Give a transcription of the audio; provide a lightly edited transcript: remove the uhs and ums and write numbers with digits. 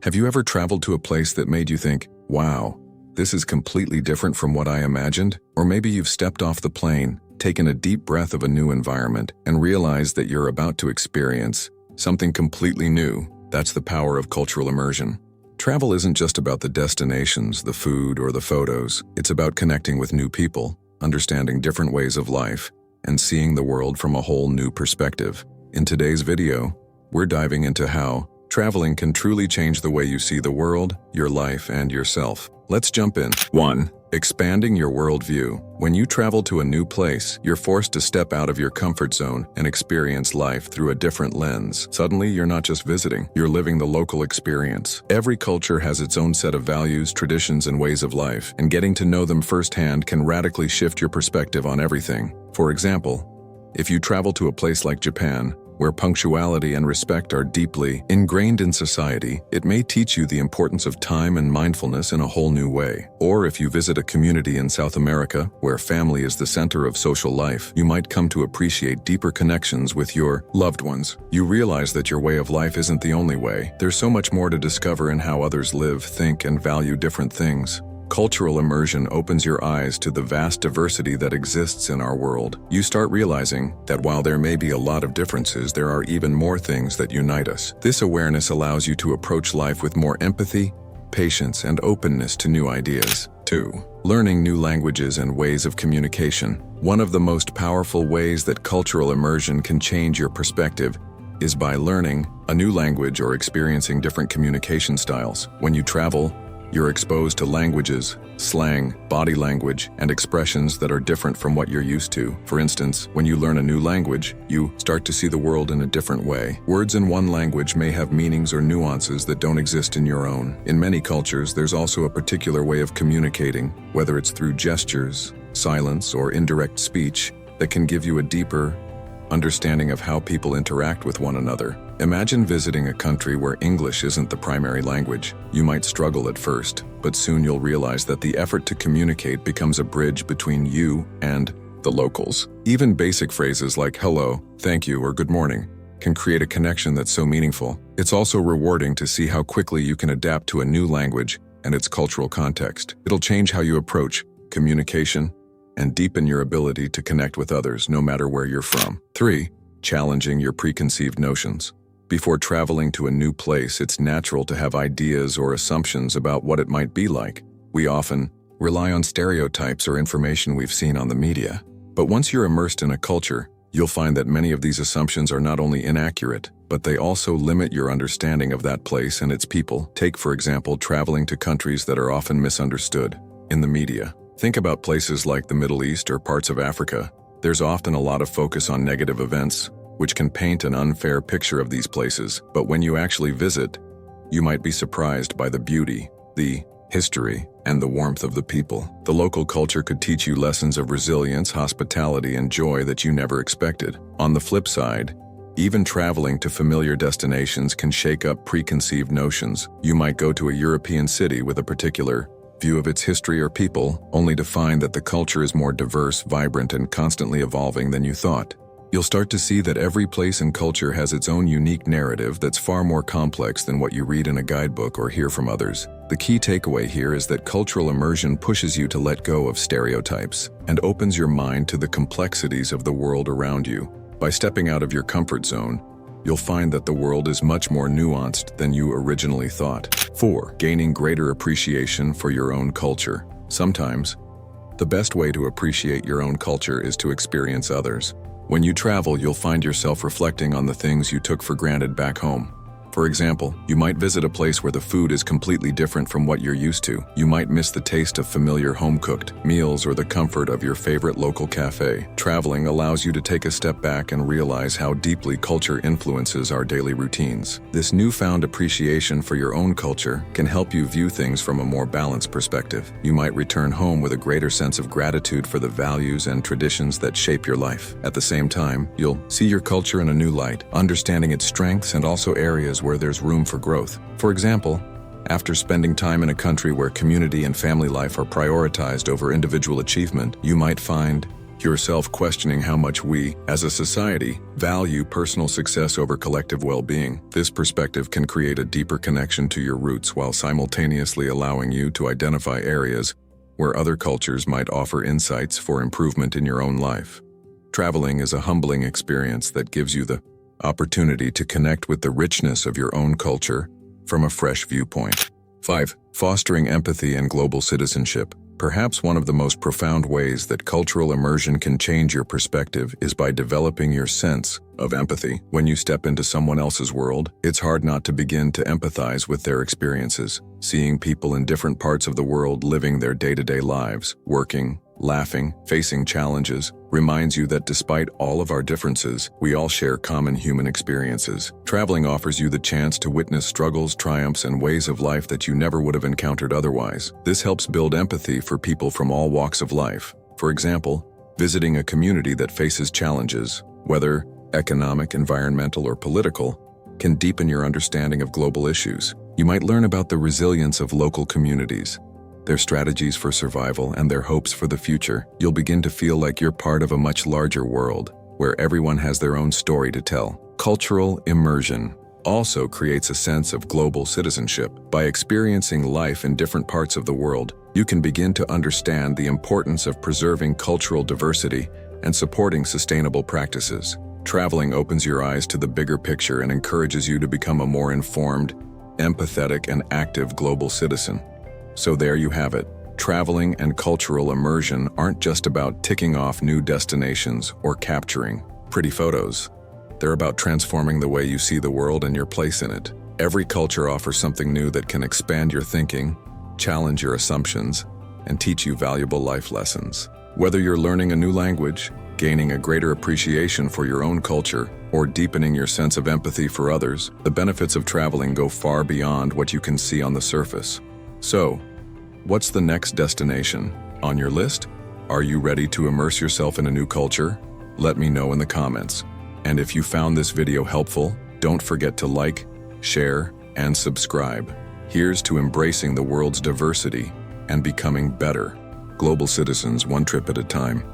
Have you ever traveled to a place that made you think, wow, this is completely different from what I imagined? Or maybe you've stepped off the plane, taken a deep breath of a new environment, and realized that you're about to experience something completely new. That's the power of cultural immersion. Travel isn't just about the destinations, the food, or the photos. It's about connecting with new people, understanding different ways of life, and seeing the world from a whole new perspective. In today's video, we're diving into how traveling can truly change the way you see the world, your life, and yourself. Let's jump in. 1. Expanding your worldview. When you travel to a new place, you're forced to step out of your comfort zone and experience life through a different lens. Suddenly, you're not just visiting, you're living the local experience. Every culture has its own set of values, traditions, and ways of life, and getting to know them firsthand can radically shift your perspective on everything. For example, if you travel to a place like Japan, where punctuality and respect are deeply ingrained in society, it may teach you the importance of time and mindfulness in a whole new way. Or if you visit a community in South America, where family is the center of social life, you might come to appreciate deeper connections with your loved ones. You realize that your way of life isn't the only way. There's so much more to discover in how others live, think, and value different things. Cultural immersion opens your eyes to the vast diversity that exists in our world. You start realizing that while there may be a lot of differences, there are even more things that unite us. This awareness allows you to approach life with more empathy, patience, and openness to new ideas. 2. Learning new languages and ways of communication. One of the most powerful ways that cultural immersion can change your perspective is by learning a new language or experiencing different communication styles. When you travel, you're exposed to languages, slang, body language, and expressions that are different from what you're used to. For instance, when you learn a new language, you start to see the world in a different way. Words in one language may have meanings or nuances that don't exist in your own. In many cultures, there's also a particular way of communicating, whether it's through gestures, silence, or indirect speech, that can give you a deeper understanding of how people interact with one another. Imagine visiting a country where English isn't the primary language. You might struggle at first, but soon you'll realize that the effort to communicate becomes a bridge between you and the locals. Even basic phrases like hello, thank you, or good morning can create a connection that's so meaningful. It's also rewarding to see how quickly you can adapt to a new language and its cultural context. It'll change how you approach communication and deepen your ability to connect with others no matter where you're from. 3. Challenging your preconceived notions. Before traveling to a new place, it's natural to have ideas or assumptions about what it might be like. We often rely on stereotypes or information we've seen on the media. But once you're immersed in a culture, you'll find that many of these assumptions are not only inaccurate, but they also limit your understanding of that place and its people. Take, for example, traveling to countries that are often misunderstood in the media. Think about places like the Middle East or parts of Africa. There's often a lot of focus on negative events, which can paint an unfair picture of these places. But when you actually visit, you might be surprised by the beauty, the history, and the warmth of the people. The local culture could teach you lessons of resilience, hospitality, and joy that you never expected. On the flip side, even traveling to familiar destinations can shake up preconceived notions. You might go to a European city with a particular view of its history or people, only to find that the culture is more diverse, vibrant, and constantly evolving than you thought. You'll start to see that every place and culture has its own unique narrative that's far more complex than what you read in a guidebook or hear from others. The key takeaway here is that cultural immersion pushes you to let go of stereotypes and opens your mind to the complexities of the world around you. By stepping out of your comfort zone, you'll find that the world is much more nuanced than you originally thought. 4. Gaining greater appreciation for your own culture. Sometimes, the best way to appreciate your own culture is to experience others. When you travel, you'll find yourself reflecting on the things you took for granted back home. For example, you might visit a place where the food is completely different from what you're used to. You might miss the taste of familiar home-cooked meals or the comfort of your favorite local cafe. Traveling allows you to take a step back and realize how deeply culture influences our daily routines. This newfound appreciation for your own culture can help you view things from a more balanced perspective. You might return home with a greater sense of gratitude for the values and traditions that shape your life. At the same time, you'll see your culture in a new light, understanding its strengths and also areas where there's room for growth. For example, after spending time in a country where community and family life are prioritized over individual achievement, you might find yourself questioning how much we, as a society, value personal success over collective well-being. This perspective can create a deeper connection to your roots while simultaneously allowing you to identify areas where other cultures might offer insights for improvement in your own life. Traveling is a humbling experience that gives you the opportunity to connect with the richness of your own culture from a fresh viewpoint. 5. Fostering empathy and global citizenship. Perhaps one of the most profound ways that cultural immersion can change your perspective is by developing your sense of empathy. When you step into someone else's world, it's hard not to begin to empathize with their experiences. Seeing people in different parts of the world living their day-to-day lives, working, laughing, facing challenges, reminds you that despite all of our differences, we all share common human experiences. Traveling offers you the chance to witness struggles, triumphs, and ways of life that you never would have encountered otherwise. This helps build empathy for people from all walks of life. For example, visiting a community that faces challenges, whether economic, environmental, or political, can deepen your understanding of global issues. You might learn about the resilience of local communities, their strategies for survival, and their hopes for the future. You'll begin to feel like you're part of a much larger world, where everyone has their own story to tell. Cultural immersion also creates a sense of global citizenship. By experiencing life in different parts of the world, you can begin to understand the importance of preserving cultural diversity and supporting sustainable practices. Traveling opens your eyes to the bigger picture and encourages you to become a more informed, empathetic, and active global citizen. So there you have it. Traveling and cultural immersion aren't just about ticking off new destinations or capturing pretty photos. They're about transforming the way you see the world and your place in it. Every culture offers something new that can expand your thinking, challenge your assumptions, and teach you valuable life lessons. Whether you're learning a new language, gaining a greater appreciation for your own culture, or deepening your sense of empathy for others, the benefits of traveling go far beyond what you can see on the surface. So, what's the next destination on your list? Are you ready to immerse yourself in a new culture? Let me know in the comments. And if you found this video helpful, don't forget to like, share, and subscribe. Here's to embracing the world's diversity and becoming better global citizens one trip at a time.